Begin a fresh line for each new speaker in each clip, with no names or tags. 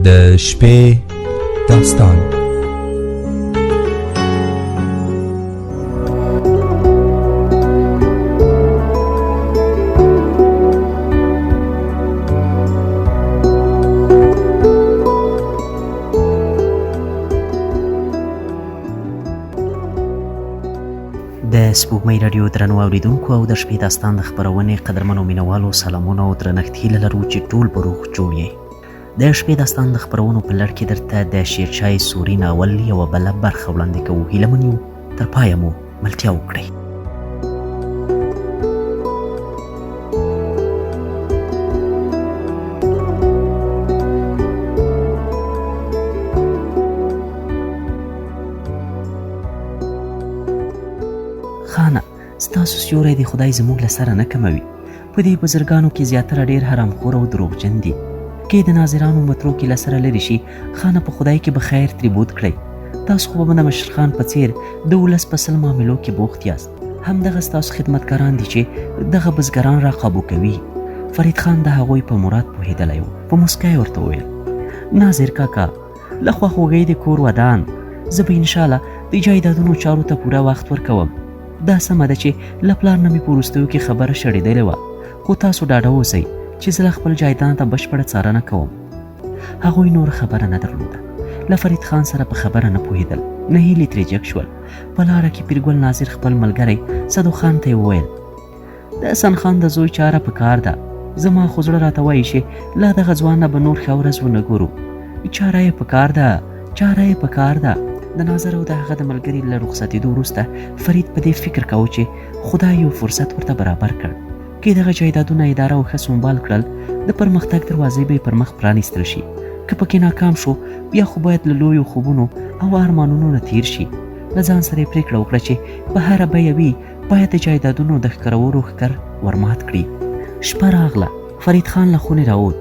د شپې داستان.
د سپوږمۍ راډیو درنو اوریدونکو او د شپې داستان د خپرونې قدرمنو مینوالو سلامونه او درنښت هیله لرو چې ټول به روغ جوړ یې. د شپې داستان د خپرونو په لړ کې درته د شیرچای سوري ناول یوه بله برخه وړاندې کوو. هیله من یو تر پایه مو ملتیا وکړئ. خانه، ستاسو سیوری دی خدای زموږ له سره نه کموي. په دې بزرګانو کې زیاتره ډېر حرامخور او دروغجن دي. کې د ناظرانو مترو کې له سره لرې شي، خانه په خدای کې به خیر ترې بود کړئ. تاسو خو به د مشر خان په څیر د ولس په سل معاملو کې بوخت یاست. همدغه ستاسو خدمتګاران دي چې دغه بزګران را قابو کوي. فرید خان د هغوی په مراد پوهېدلی و. په مسکا یې ورته وویل: ناظر کاکا، له خواخوږۍ د کور ودان، زه به انشاءالله د جایدادونو چارو ته پوره وخت ورکوم. دا سمه ده چې له پلار نه مې په وروستیو کې خبره شړېدلې وه، خو تاسو ډاډه اوسئ چې زه له خپل جایداد ته بشپړه څارنه کوم. هغوی نور خبره نه درلوده. له فرید خان سره په خبره نه پوهېدل، نه هیلې ترې جګ شول. په لاره کې پیرګل ناظر خپل ملګری صدو خان ته یې وویل: د حسن خان د زوی چاره په کار ده. زما خو زړه راته وایي چې لا دغه ځوان نه به نور ښه ورځ ونه ګورو. چاره یې په کار ده، چاره یې په کار ده. د ناظر او د هغه د ملګري له رخصتېدو وروسته فرید په دې فکر کاوه چې خدای یو فرصت ورته برابر کړ. کې دغه جایدادونه اداره او ښه سنبال کړل، د پرمختګ دروازې به یې پر مخ پرانیستل شي. که پکې ناکام شو، بیا خو باید له لویو خوبونو او ارمانونو نه تیر شي. له ځان سره یې پرېکړه وکړه چې په هره بیه وي باید د جایدادونو د ښکرولو ښکر ورمات کړي. شپه راغله. فرید خان له خونې راووت.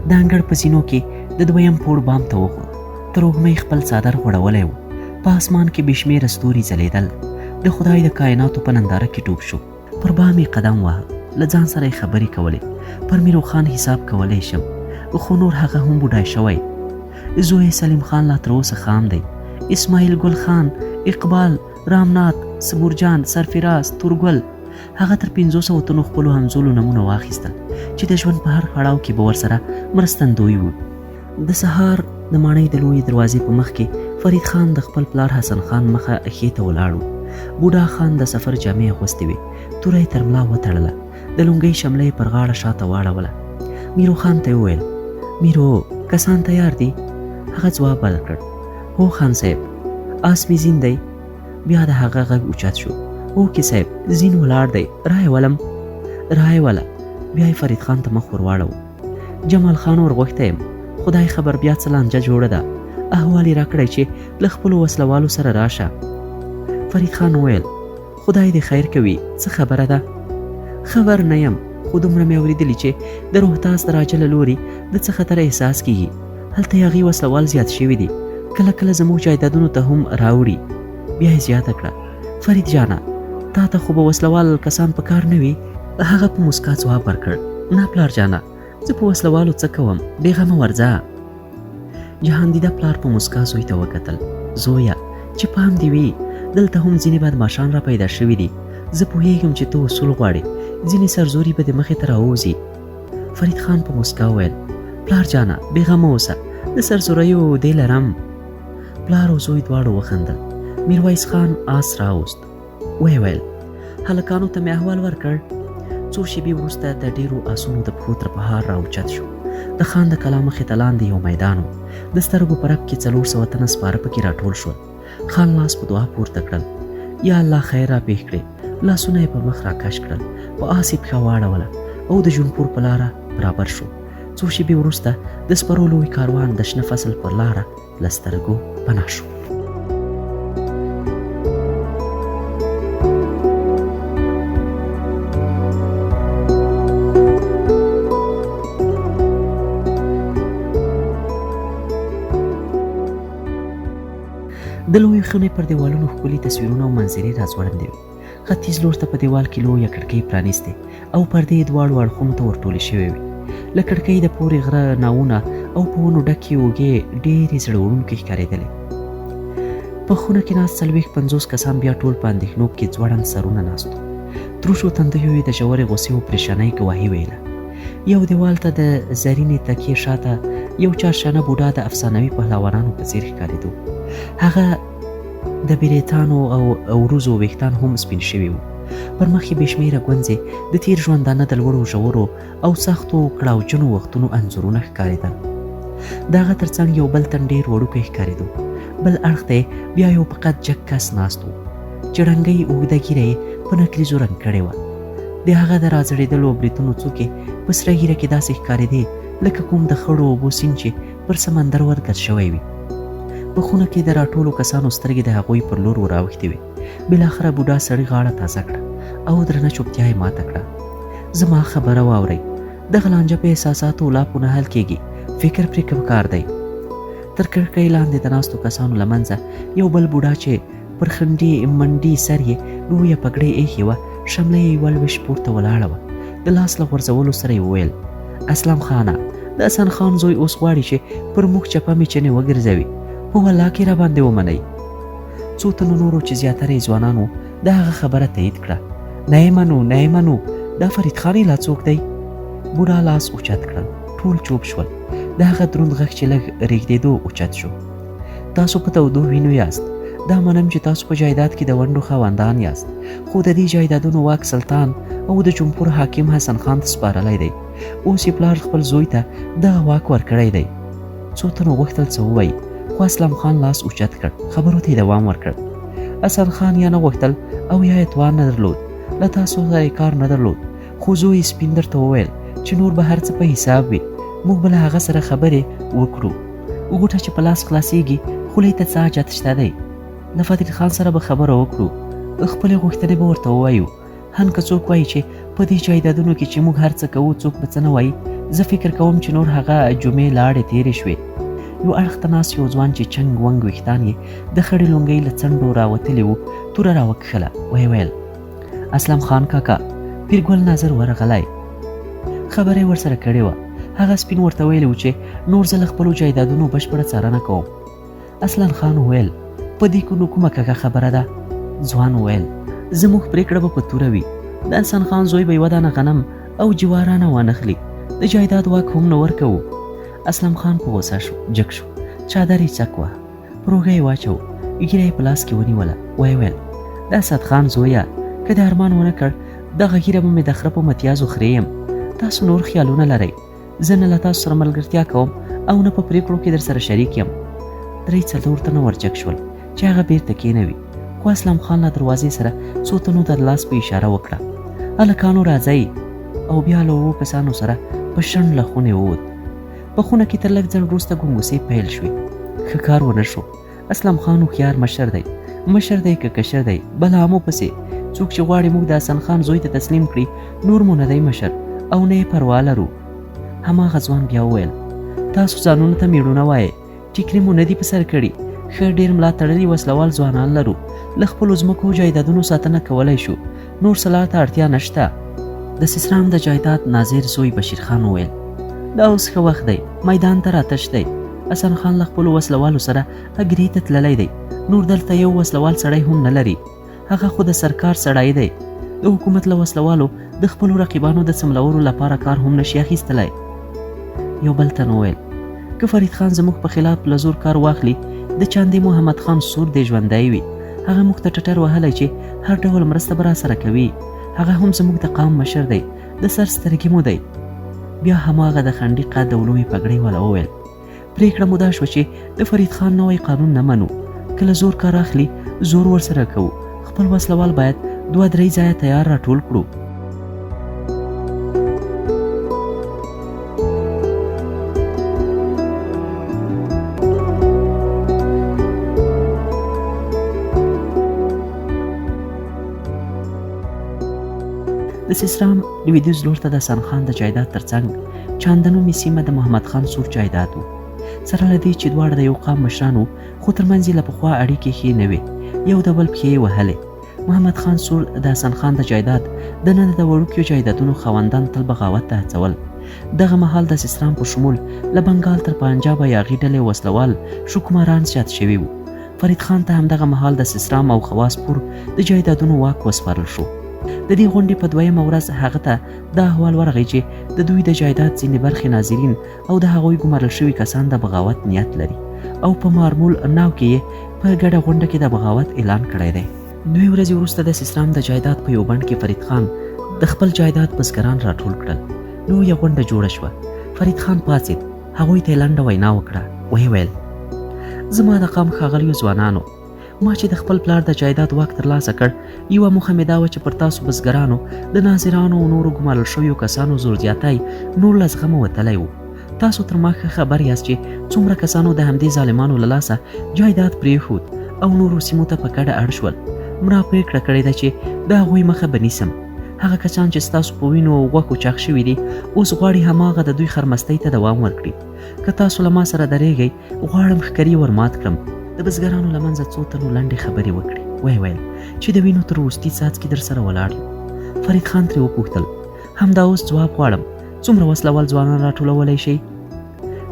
د انګړ په زینو کې د دویم پوړ بام ته وخوت. تروږمۍ خپل څادر غوړولی و. په اسمان کې بې شمېره ستوري ځلېدل. د خدای د کائناتو په ننداره کې ډوب شو. پر بام یې قدم واهه. له ځان سره یې خبرې کولې. پر میروخان حساب کولی شم، خو نور هغه هم بوډای شوی. زوی سلیم خان لا تر اوسه خام دی. اسماعیل ګل خان، اقبال، رامنات، صبورجان، سرفراز، تورګل، هغه تر 500 تنو خپلو همزولو نمونه واخیستل چې د ژوند په هر پړاو کې به ورسره مرستندوی وو. د سهار د ماڼۍ د لویې دروازې په مخ کې فرید خان د خپل پلار حسن خان مخه ښې ته ولاړ و. بوډا خان د سفر جامې اغوستې وې، توره یې تر ملا وتړله، د لونګۍ شمله یې پر غاړه شاته واړوله. میرو خان ته یې وویل: میرو، کسان تیار دي؟ هغه ځواب ورکړ: هو خان صاحب، آس مې زین دی. بیا د هغه غږ اوچت شو: اوکې صاحب، زین ولاړ دی، رای ولم؟ رای وله. بیا یې فرید خان ته مخ ور واړو. جمال خان ورغوښتی یم، خدای خبر بیا څه لانجه جوړه ده. احوال یې راکړی چې له خپلو وسلوالو سره راشه. فرید خان وویل: خدای دې خیر کوي، څه خبره ده؟ خبر نه یم، خو دومره مې اورېدلي چې د روهتاس د راجه له لوري د څه خطر احساس کېږي. هلته یې هغې وسلوال زیات شوي دي، کله کله زموږ جایدادونو ته هم راوړي. بیا یې زیاته کړه: فرید جانه، تا ته خو به وسلوال کسان په کار نه وي؟ هغه په مسکا ځواب ورکړ: نه پلار جانه، زه په وسلوالو څه کوم، بېغمه ورځه. جهاندیده پلار په مسکا زوی ته وکتل: زویه، چې پام دې وي، دلته هم ځینې بدماشان را پیدا شوي دي. زه پوهېږم چې ته اصول غواړې، ځینې سرزوري به دې مخې ته راووځي. فرید خان په مسکا وویل: پلار جانه، بېغمه اوسه، د سرزوریو دې لرم. پلار او زوی دواړو وخندل. میرویس خان آس راوست. ویې ویل: هلکانو ته مې احوال ورکړ. څو شېبې وروسته د ډېرو آسونو د پښو تر پهار راوچت شو. د خان د کلا مخې ته لاندې یو میدان و. د سترګو په رپ کې 400 تنه سپاره پکې راټول شول. خان لاس په دعا پورته کړل: یا الله خیر را پېښ کړې. لاسونه یې پر مخ راکش کړل، په آس یې پښه واړوله او د جونپور په لاره برابر شو. څو شېبې وروسته د سپرو لوی کاروان د شنه فصل پر لاره له سترګو پناه شو. د لویې خونې پر دیوالونو ښکلي تصویرونه او منظرې راځوړندې وې. ختیځ لور ته په دیوال کې لویه کړکۍ پرانیستې او پردې یې دواړو اړخونو ته ورټولې شوې وې. له کړکۍ د پورې غره، ناوونه او په ونو ډکې اوږې ډېرې زړه وړونکې ښکارېدلې. په خونه کې ناست 40-50 کسان بیا ټول په اندېښنو کې ځوړند سرونه ناست وو. تروشو تندیو یې د ژورې غوسې او پریشانۍ ګواهي ویله. یو دیوال ته د زرینې تکیې شاته یو چارشانه بوډا د افسانوي پهلوانانو په څېر ښکارېدو. هغه د بریتانو او وروځو ویښتان هم سپین شوي وو. پر مخ یې بې شمېره ګونځې د تېر ژوندانه د لوړو ژورو او سختو کړاوجنو وختونو انځورونه ښکارېدل. د هغه تر څنګ یو بل تن ډېر وړوکی ښکارېدو. بل اړخ ته بیا یو په قد جګ کس ناست و چې ړنګۍ اوږده ږیره یې په نکریزو رنګ کړې وه. د هغه د راځړېدلو بریتونو څوکې په سره ږیره کې داسې ښکارېدې لکه کوم د خړو اوبو سیند چې پر سمندر ورګډ شوی وي. په خونه کې د راټولو کسانو سترګې د هغوی پر لور وراوښتې وې. بالاخره بوډا سړي غاړه تازه کړه او درنه چوپتیا یې ماته کړه. زما خبره واورئ، دغه لانجه په احساساتو لاپو نه حل کېږي، فکر پرې پکار دی. تر کړکۍ لاندې د ناستو کسانو له منځه یو بل بوډا چې پر خنډي منډي سر یې لویه پګړۍ ایښې وه، شمله یې یوه لویشت پورته ولاړه وه. د لاس له غورځولو سره یې وویل: اسلم خانه، د حسن خان زوی اوس غواړي چې پر موږ چپه میچنې وګرځوي. په والله کې را باندې ومنئ. څو تنو نورو چې زیاتره یې ځوانانو د هغه خبره تایید کړه. نه یې منو، نه یې منو، دا فرید خان لا څوک دی؟ بوډا لاس اوچت کړل. ټول چوپ شول. د هغه دروند غږ چې لږ رېږدېدو اوچت شو: تاسو په تودو وینو یاست. دا منم چې تاسو په جایداد کې د ونډو خاوندان یاست، خو د دې جایدادونو واک سلطان او د جمهور حاکم حسن خان ته سپارلی دی. اوس یې پلار خپل زوی ته دغه واک ورکړی دی. څو تنو غوښتل څه ووایي، خو اسلم خان لاس اوچت کړ. خبرو ته یې دوام ورکړ: حسن خان یا نه غوښتل او یا یې توان نه درلود، له تاسو سره یې کار نه درلود. خو زوی یې سپین درته وویل چې نور به هر څه په حساب وي، موږ به له هغه سره خبرې وکړو. غوټه چې په لاس خلاصېږي خولې ته څه حاجت شته دی؟ له فتح خان سره به خبره وکړو، خپلې غوښتنې به ورته ووایو. هن که څوک وایي چې په دې جایدادونو کې چې موږ هر څه کوو څوک به څه نه وایي، زه فکر کوم چې نور هغه جمعې لاړې تېرې شوې. یو اړخ ته ناست یو ځوان چې چنګ ونګ ویښتان یې د خړې لونګۍ له څنډو راوتلي وو توره راوکښله. ویې ویل: اسلم خان کاکا، پیرګل ناظر ورغلی. خبره یې ورسره کړې وه. هغه سپین ورته ویلي و چې نور زه له خپلو جایدادونو بشپړه څارنه کوم. اسلم خان وویل: په دې کې نو کومه کږه خبره ده؟ ځوان وویل: زموږ پرېکړه به په توره وي. د حسن خان زوی به یوه دانه غنم او جوارانه وانخلي، د جایداد واک هم نه ورکوو. اسلم خان په غوسه شو، جګ شو، چادر یې څک وه، پر اوږه یې واچو، ږیره یې په لاس کې ونیوله. ویې ویل: د اسد خان زویه، که د ارمان ونه کړ دغه ږیره به مې د خره په متیازو خرې یم. تاسو نور خیالونه لرئ، زه نه له تاسو سره ملګرتیا کوم او نه په پرېکړو کې در سره شریک یم. 3-4 تنه ورجګ شول چې هغه بیرته کېنوي، خو اسلم خان له دروازې سره څو تنو ته د لاس په اشاره وکړه: هلکانو راځئ. او بیا له 2 کسانو سره په شڼ له خونې ووت. په خونه کې تر لږ ځنډ وروسته ګونګوسې پیل شوې. ښه کار ونه شو. اسلم خان هوښیار مشر دی، مشر دی که کشر دی، بلا مو پسې. څوک چې غواړي موږ د حسن خان زوی ته تسلیم کړي، نور مو نه دی مشر او نه یې پروا لرو. هماغه ځوان بیا وویل: تاسو ځانونو ته میړونه وایئ، ټیکري مو نه دي په سر کړي. ښه ډېر ملا تړلي وسلوال ځوانان لرو، له خپلو ځمکو جایدادونو ساتنه کولی شو، نور سلاح ته اړتیا نشته. د سیسرام د جایداد ناظر زوی بشیر خان وویل: دا اوس ښه وخت دی، میدان ته راتش دی. حسن خان له خپلو وسلوالو سره اګرې ته تللی دی، نور دلته یو وسلوال سړی هم نه لري. هغه خو د سرکار سړی دی. د حکومت له وسلوالو د خپلو رقیبانو د څملولو لپاره کار هم نشي اخیستلی. یو بل تن وویل: که فرید خان زموږ په خلاف له زور کار واخلي، د چاندي محمد خان سور دی ژوندی وي. هغه موږ ته ټټر وهلی چې هر ډول مرسته به راسره کوي. هغه هم زموږ د قام مشر دی، د سر سترګې مو دی. بیا هماغه د خنډي قد او لویې پګړۍ والا وویل: پرېکړه مو دا شوه چې د فرید خان نوی قانون نه منو. کله زور کار اخلي، زور ورسره کوو. خپل وسلوال باید 2-3 ځایه تیار راټول کړو. د سیسرام لویدیځ لور ته د حسن خان د جایداد ترڅنګ چانده نومې سیمه د محمد خان سور جایداد و. سره له دې چې دواړه د یو قام مشران وو، خو ترمنځ یې له پخوا اړیکې ښې نه وې، یو د بل پښې یې وهلې. محمد خان سور د حسن خان د جایداد دننه د وړوکیو جایدادونو خاوندان تل بغاوت ته هڅول، دغه مهال د سیستان په شمول له بنګال تر پنجاب یاغي ډلې وسلوال شوکماران زیات شوي وو. فرید خان ته همدغه مهال د سیستان او خواس پور د جایدادونو واک وسپارل شو. د دې غونډې په دویمه ورځ هغه ته دا احوال ورغی چې د دوی د جایداد ځینې برخې ناظرین او د هغوی ګمارل شوي کسان د بغاوت نیت لري او په مارمول ناو کې یې په ګډه غونډه کې د بغاوت اعلان کړی دی. 2 ورځې وروسته د سیستان د جایداد په یو بڼ کې فرید خان د خپل جایداد بزګران راټول کړل. لویه غونډه جوړه شوه. فرید خان پاڅېد، هغوی ته یې لنډه وینا وکړه. ویې ویل: زما د قام ښاغلیو ځوانانو، ما چې د خپل پلار د جایداد واک ترلاسه کړ، یوه موخه مې دا وه چې پر تاسو بزګرانو د ناظرانو او نورو ګمارل شویو کسانو زور زیاتی نور له زغمه وتلی و. تاسو تر ما ښه خبر یاست چې څومره کسانو د همدې ظالمانو له لاسه جایداد پرېښود او نورو سیمو ته په کډه اړ شول. ما پرېکړه کړې ده چې د هغوی مخه به نیسم. هغه کسان چې ستاسو په وینو او غوښو چاغ شوي دي اوس غواړي هماغه د دوی خرمستۍ ته دوام ورکړي. که تاسو له ما سره درېږئ، غواړم ښکري ورمات کړم. د بزګرانو له منځه څو تنو لنډې خبرې وکړې. ویې ویل چې د وینو تر وروستي څاڅکي در سره ولاړ یم. فرید خان ترې وپوښتل: همدا اوس ځواب غواړم، څومره وسلوال ځوانان راټولولی شئ؟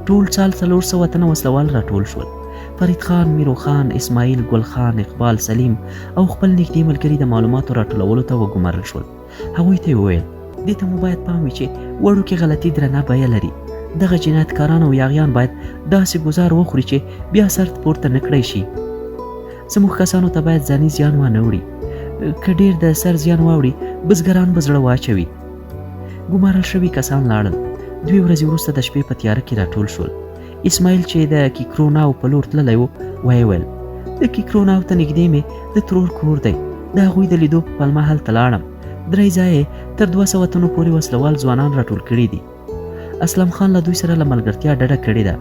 ټول څال 400 تنه وسلوال راټول شول. فرید خان، میرو خان، اسماعیل، ګل خان، اقبال، سلیم او خپل نږدې ملګري د معلوماتو راټولولو ته وګمارل شول. هغوی ته یې وویل: دې ته مو باید پام وي چې وړوکې غلطي درنه بیه لري. دغه جنایتکاران او یاغیان باید داسې ګزار وخوري چې بیا سر پورته نه کړی شي. زموږ کسانو ته باید ځاني زیان وانه وړي. که ډېر د سر زیان واوړي، بزګران به زړه واچوي. ګمارل شوي کسان لاړل. 2 ورځې وروسته د شپې په تیاره کې راټول شول. اسماعیل چې د کیکروناو په لور تللی و، ویې ویل: د کیکروناو ته نږدې مې د ترور کور دی. د هغوی د لیدو په پلمه هلته لاړم. 3 ځایه تر 200 تنو پورې وسلوال ځوانان راټول کړي دي. اسلم خان له دوی سره له ملګرتیا ډډه کړې ده.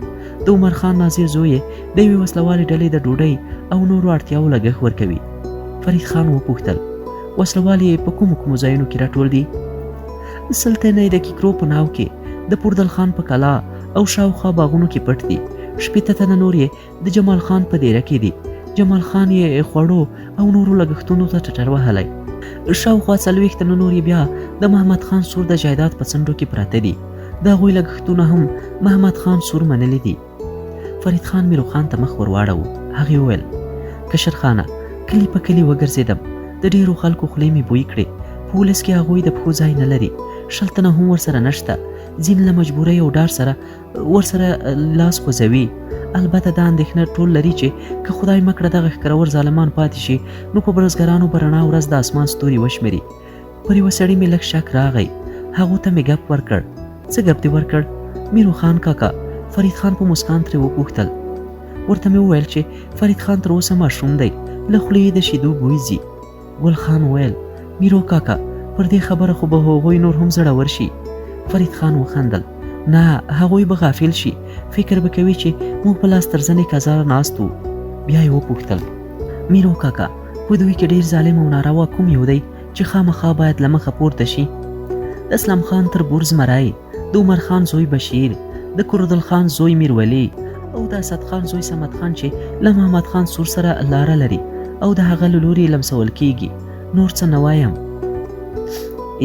د عمر خان ناظر زوی د یوې وسلوالې ډلې د ډوډۍ او نورو اړتیاو لګښت ورکوي. فرید خان وپوښتل: وسلوال یې په کومو ځایونو کې راټول دي؟ سلطنه د کیکرو په ناو کې، د پوردل خان په کلا او شاوخوا باغونو کې پټ دي. 80 تنه نور یې د جمال خان په دیره کې دي. جمال خان یې خوړو او نورو لګښتونو ته ټټر وهلی. شاوخوا 40 تنه نور یې بیا د محمد خان سور د جایداد په څنډو کې پراته دي. د هغوی لګښتونه هم محمد خان سور منلی دي. فرید خان میرو خان ته مخ ور واړوه. هغې وویل: کشر خانه، کلي په کلي وګرځېدم. د ډېرو خلکو خولې مې بوی کړې. په ولس کې هغوی د پښو ځای نه لري. 60 تنه هم ورسره نشته. ځینې له مجبورۍ او ډار سره ورسره لاس خوځوي. البته دا اندېښنه ټول لري چې که خدای مکړه دغه ښکرور ظالمان پاتې شي، نو په بزګرانو به رڼا ورځ د اسمان ستوري وشمېري. پر یوه سړي مې لږ شک راغی. هغو ته مې ګپ ورکړ. څه ګپ دې ورکړ؟ میرو خان کاکا. فرید خان په مسکان ترې وپوښتل. ورته مې وویل چې فرید خان تر اوسه ماشوم دی، له خولې یې د شیدو بوی ځي. ګل خان وویل: میرو کاکا، پر دې خبره خو به هغوی نور هم زړور شي. فرید خان وخندل: نه، هغوی به غافل شي. فکر به کوي چې موږ په لاس ترزنې کزار ناست وو. بیا یې وپوښتل: میرو کاکا، په دوی کې ډېر ظالم او ناروا کوم یو دی چې خامخا باید له مخه پورته شي؟ د اسلم خان تربور زمری، د عمر خان زوی بشیر، د کردل خان زوی میرولی او د اسد خان زوی صمد خان چې له محمد خان سور سره لاره لري او د هغه له لوري لمسول کیږي. نور څه نه وایم.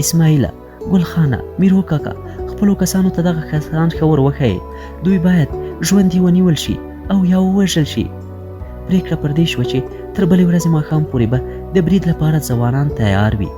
اسماعیله، ګل خانه، میرو کاکا، خپلو کسانو ته دغه کسان ښه ور وښیئ. دوی باید ژوندي ونیول شي او یا ووژل شي. پرېکړه پر دې شوه چې تر بلې ورځې ماښام پورې به د برید لپاره ځوانان تیار وي.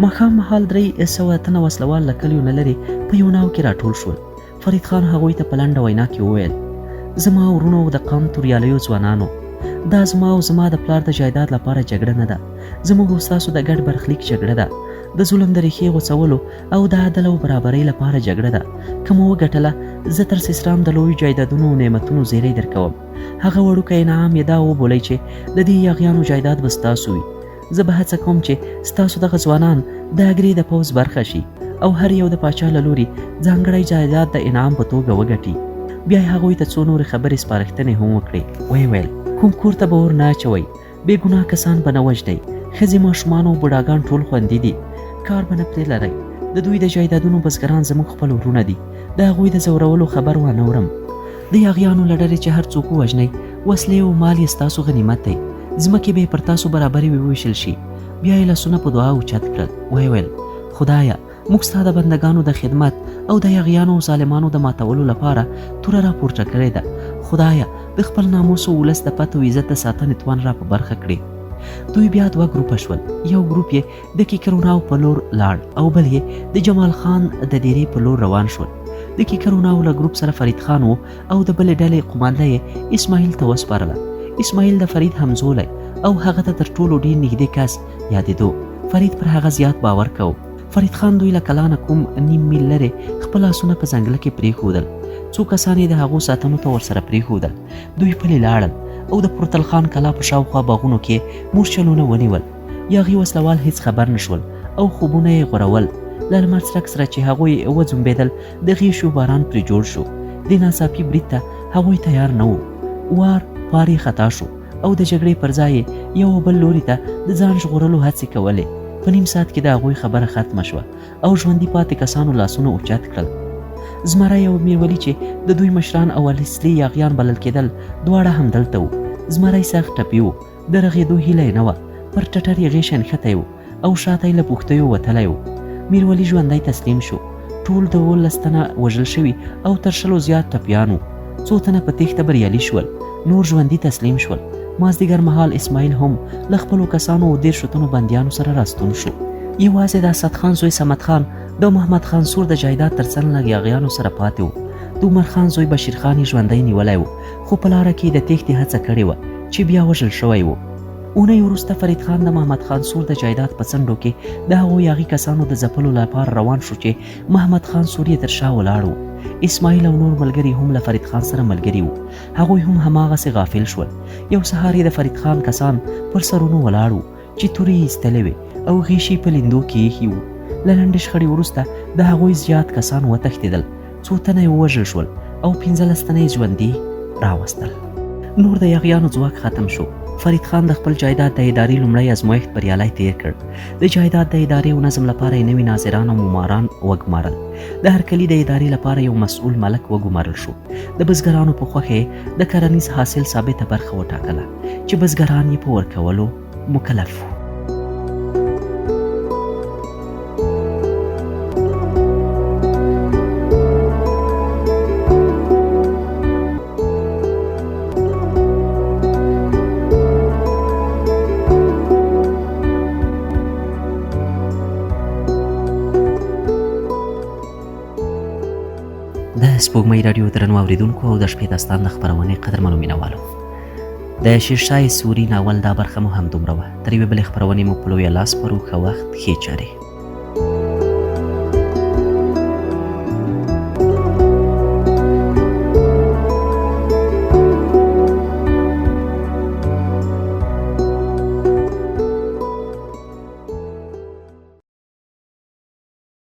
ماښام مهال 300 تنه وسلوال له کلیو نه لرې په یو ناو کې راټول شول. فرید خان هغوی ته په لنډه وینا کې وویل: زما ورونو او د قام توریالیو ځوانانو، دا زما او زما د پلار د جایداد لپاره جګړه نه ده. زموږ او ستاسو د ګډ برخلیک جګړه ده. د ظلم د ریښې غوڅولو او د عدل او برابرۍ لپاره جګړه ده. که مو وګټله، زه تر سیستان د لویو جایدادونو او نعمتونو زیری درکوم. هغه وړوکی انعام یې دا وبولئ چې د دې یاغیانو جایداد به ستاسو وي. زه به هڅه کوم چې ستاسو دغه ځوانان د اګرې د پوځ برخه شي او هر یو د پاچا له لوري ځانګړی جایداد د انعام په توګه وګټي. بیا یې هغوی ته څو نورې خبرې سپارښتنې هم وکړې. ویې ویل: کوم کور ته به ور نه اچوئ، بې ګناه کسان به نه وژنئ، ښځې، ماشومان او بوډاګان ټول خوندي دي. کار به نه پرې لرئ. د دوی د جایدادونو بزګران زموږ خپل ورونه دي. د هغوی د ځورولو خبر وانه ورم. د یاغیانو له ډلې چې هر څوک ووژنئ، وسلې او مال یې ستاسو غنیمت دی. ځمکې به یې پر تاسو برابرې وویشل شي. بیا یې لاسونه په دعا اوچت کړل، ویې ویل: خدایه، موږ ستا د بندګانو د خدمت او د یاغیانو او ظالمانو د ماتولو لپاره توره راپورته کړې ده. خدایه، د خپل ناموس او ولس د پت او عزت د ساتنې توان را په برخه کړي. دوی بیا 2 ګروپه شول. یو ګروپ یې د کیکروناو په لور لاړ او بل یې د جمال خان د ډیرې په لور روان شول. د کیکروناو له ګروپ سره فرید خان و او د بلې ډلې قومانده یې اسماعیل ته وسپارله. اسماعیل د فرید همزولی او هغه ته تر ټولو ډیر نږدې کس یادېدو. فرید پر هغه زیات باور کوو. فرید خان دوی له کلانه کوم نیم میل لرې خپل آسونه په ځنګله کې پرېښودل. څو کسان یې د هغو ساتنو ته ورسره پرېښودل. دوی پلي لاړل او د پورتل خان کلا په شاوخوا باغونو کې مورچلونه ونیول. یاغي وسلوال هیڅ خبر نشول او خوبونه یې غورول. له لمر څرک سره چې هغوی وځومبېدل، د غیشو باران پرې جوړ شو. د ناڅاپي برید ته هغوی تیار نه وو. وار یې خطا شو او د جګړې پر ځای یو بل لوري ته د ځان ژغورلو هڅې کولې. په نیم ساعت کې د هغوی خبره ختمه شوه او ژوندي پاتې کسانو لاسونه اوچت کړل. زمری او میرولی چې د دوی مشران او اصلي یاغیان بلل کېدل، دواړه همدلته وو. زمری سخت ټپي و، د رغېدو هیله یې نه وه. پر ټټر یې غیږ نښتی و او شاته یې له پوښتیو وتلی و. میرولی ژوندی تسلیم شو. ټول د 19 تنه وژل شوي او تر 100 زیات ټپیان وو. 2 تنه په تېښته بریالي شول، نور ژوندي تسلیم شول. مازدیګر مهال اسماعیل هم له خپلو کسانو او 10 تنو بندیانو سره راستون شو. یوازې د اسد خان زوی صمد خان د محمد خان سور د جایداد ترڅنګ له یاغیانو سره پاتې و. د عمر خان زوی بشیر خان یې ژوندی نیولی و، خو په لاره کې د تېښتې هڅه کړې وه چې بیا وژل شوی و. اونۍ وروسته فرید خان د محمد خان سور د جایداد په څنډو کې د هغو یاغي کسانو د ځپلو لپاره روان شو چې محمد خان سور یې تر شا ولاړ و. اسماعیل او نور ملګري هم له فرید خان سره ملګري وو. هغوی هم هماغسې غافل شول. یو سهار یې د فرید خان کسان پر سرونو ولاړ وو چې تورې یې ایستلې وې او غیشي په لیندو کې ایښي وو. له لنډې شخړې وروسته د هغوی زیات کسان وتښتېدل. 2 تنه یې ووژل شول او 15 تنه یې ژوندي راوستل. نور د یاغیانو ځواک ختم شو. فرید خان د خپل جایداد د ادارې لومړی ازمایښت بریالی تیر کړ. د جایداد د ادارې او نظم لپاره یې نوي ناظران او مماران وګمارل. د هر کلي د ادارې لپاره یو مسؤل ملک وګمارل شو. د بزګرانو په خوښه د کرنیز حاصل ثابته برخه وټاکله چې بزګران یې په ورکولو مکلف وو. د سپوږمۍ راډیو درنو اوریدونکو او د شپې داستان د خپرونې قدرمنو مینوالو، د شیرشاه سوري ناول دا برخه مو هم دومره وه. تر یوې بلې خپرونې مو په لویه لاس پرو. ښه وخت، ښې چارې.